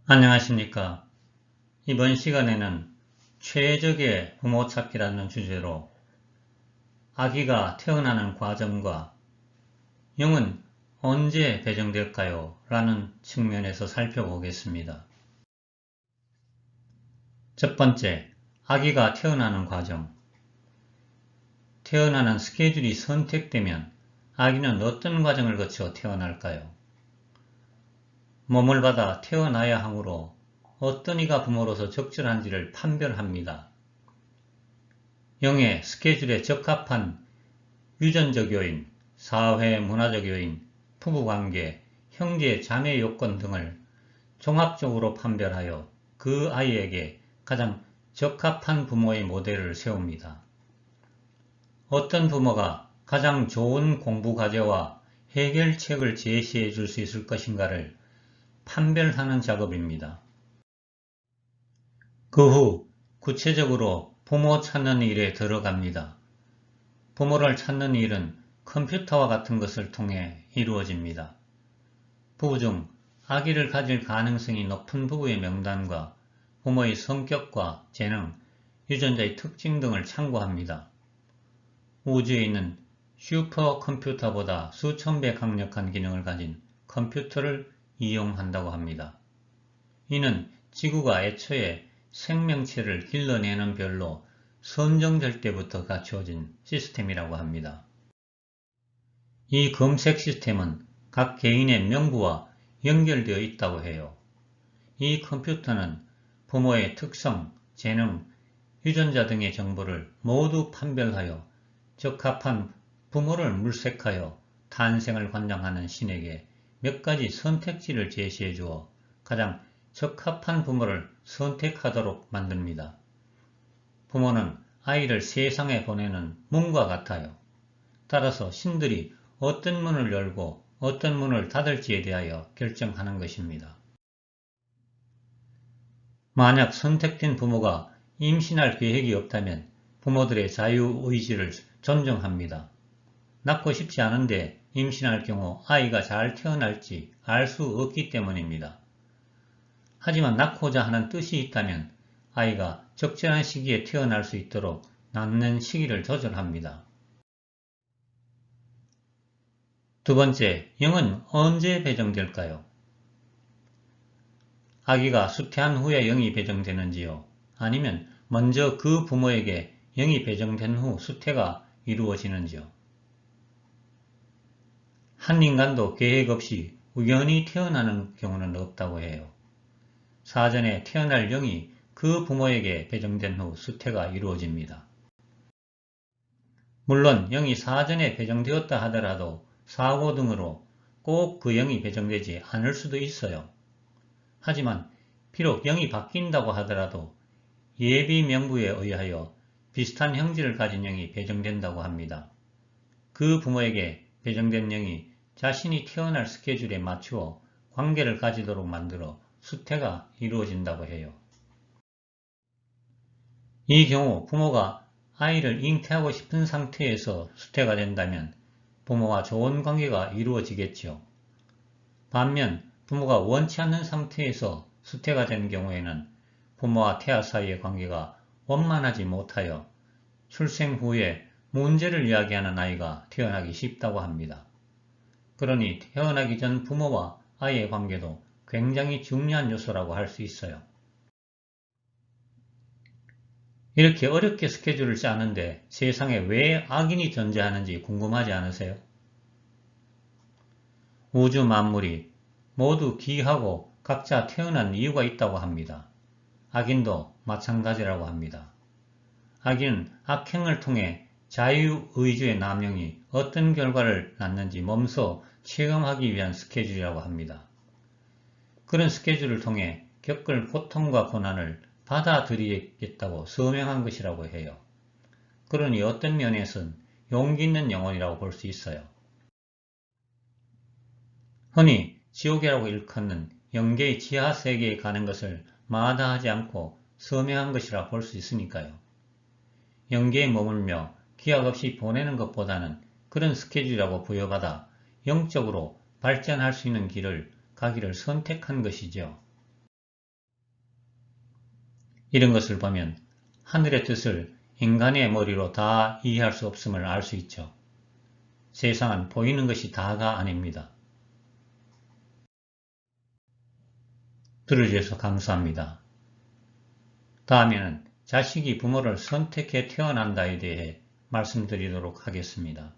안녕하십니까. 이번 시간에는 최적의 부모 찾기라는 주제로 아기가 태어나는 과정과 영은 언제 배정될까요? 라는 측면에서 살펴보겠습니다. 첫 번째, 아기가 태어나는 과정. 태어나는 스케줄이 선택되면 아기는 어떤 과정을 거쳐 태어날까요? 몸을 받아 태어나야 하므로 어떤 이가 부모로서 적절한지를 판별합니다. 영의 스케줄에 적합한 유전적 요인, 사회 문화적 요인, 부부관계, 형제 자매 요건 등을 종합적으로 판별하여 그 아이에게 가장 적합한 부모의 모델을 세웁니다. 어떤 부모가 가장 좋은 공부 과제와 해결책을 제시해 줄 수 있을 것인가를 판별하는 작업입니다. 그 후 구체적으로 부모 찾는 일에 들어갑니다. 부모를 찾는 일은 컴퓨터와 같은 것을 통해 이루어집니다. 부부 중 아기를 가질 가능성이 높은 부부의 명단과 부모의 성격과 재능, 유전자의 특징 등을 참고합니다. 우주에 있는 슈퍼컴퓨터보다 수천 배 강력한 기능을 가진 컴퓨터를 이용한다고 합니다. 이는 지구가 애초에 생명체를 길러내는 별로 선정될 때부터 갖추어진 시스템이라고 합니다. 이 검색 시스템은 각 개인의 명부와 연결되어 있다고 해요. 이 컴퓨터는 부모의 특성, 재능, 유전자 등의 정보를 모두 판별하여 적합한 부모를 물색하여 탄생을 관장하는 신에게 몇 가지 선택지를 제시해 주어 가장 적합한 부모를 선택하도록 만듭니다. 부모는 아이를 세상에 보내는 문과 같아요. 따라서 신들이 어떤 문을 열고 어떤 문을 닫을지에 대하여 결정하는 것입니다. 만약 선택된 부모가 임신할 계획이 없다면 부모들의 자유의지를 존중합니다. 낳고 싶지 않은데 임신할 경우 아이가 잘 태어날지 알 수 없기 때문입니다. 하지만 낳고자 하는 뜻이 있다면 아이가 적절한 시기에 태어날 수 있도록 낳는 시기를 조절합니다. 두 번째, 영은 언제 배정될까요? 아기가 수태한 후에 영이 배정되는지요? 아니면 먼저 그 부모에게 영이 배정된 후 수태가 이루어지는지요? 한 인간도 계획 없이 우연히 태어나는 경우는 없다고 해요. 사전에 태어날 영이 그 부모에게 배정된 후 수태가 이루어집니다. 물론 영이 사전에 배정되었다 하더라도 사고 등으로 꼭 그 영이 배정되지 않을 수도 있어요. 하지만 비록 영이 바뀐다고 하더라도 예비 명부에 의하여 비슷한 형질을 가진 영이 배정된다고 합니다. 그 부모에게 배정된 영이 자신이 태어날 스케줄에 맞추어 관계를 가지도록 만들어 수태가 이루어진다고 해요. 이 경우 부모가 아이를 잉태하고 싶은 상태에서 수태가 된다면 부모와 좋은 관계가 이루어지겠죠. 반면 부모가 원치 않는 상태에서 수태가 된 경우에는 부모와 태아 사이의 관계가 원만하지 못하여 출생 후에 문제를 이야기하는 아이가 태어나기 쉽다고 합니다. 그러니 태어나기 전 부모와 아이의 관계도 굉장히 중요한 요소라고 할 수 있어요. 이렇게 어렵게 스케줄을 짜는데 세상에 왜 악인이 존재하는지 궁금하지 않으세요? 우주 만물이 모두 기하고 각자 태어난 이유가 있다고 합니다. 악인도 마찬가지라고 합니다. 악인은 악행을 통해 자유의지의 남용이 어떤 결과를 낳는지 몸소 체험하기 위한 스케줄이라고 합니다. 그런 스케줄을 통해 겪을 고통과 고난을 받아들이겠다고 서명한 것이라고 해요. 그러니 어떤 면에서는 용기 있는 영혼이라고 볼 수 있어요. 흔히 지옥이라고 일컫는 영계의 지하 세계에 가는 것을 마다하지 않고 서명한 것이라 볼 수 있으니까요. 영계에 머물며 기약 없이 보내는 것보다는 그런 스케줄이라고 부여받아 영적으로 발전할 수 있는 길을 가기를 선택한 것이죠. 이런 것을 보면 하늘의 뜻을 인간의 머리로 다 이해할 수 없음을 알 수 있죠. 세상은 보이는 것이 다가 아닙니다. 들어주셔서 감사합니다. 다음에는 자식이 부모를 선택해 태어난다에 대해 말씀드리도록 하겠습니다.